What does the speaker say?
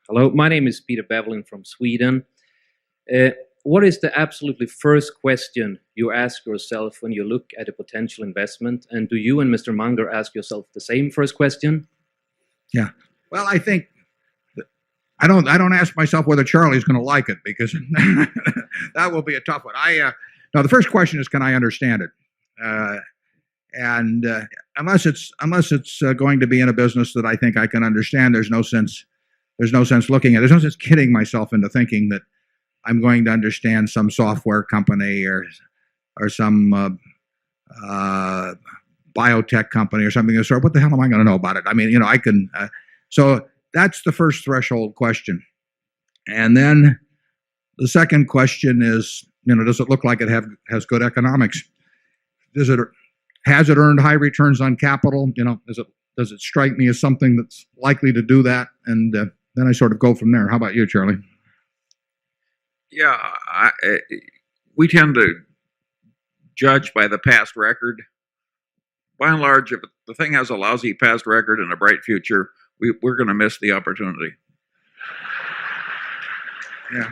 Hello, my name is Peter Bevelin from Sweden. What is the absolutely first question you ask yourself when you look at a potential investment? And do you and Mr. Munger ask yourself the same first question? Yeah. Well, I think I don't ask myself whether Charlie's going to like it, because that will be a tough one. No, the first question is, can I understand it? And unless it's going to be in a business that I think I can understand, there's no sense looking at it. There's no sense kidding myself into thinking that I'm going to understand some software company or some biotech company or something of the sort. What the hell am I going to know about it? I mean, I can. So that's the first threshold question. And then the second question is, does it look like it has good economics? Has it earned high returns on capital? Does it strike me as something that's likely to do that? And then I sort of go from there. How about you, Charlie? Yeah, we tend to judge by the past record. By and large, if the thing has a lousy past record and a bright future, we're going to miss the opportunity. Yeah.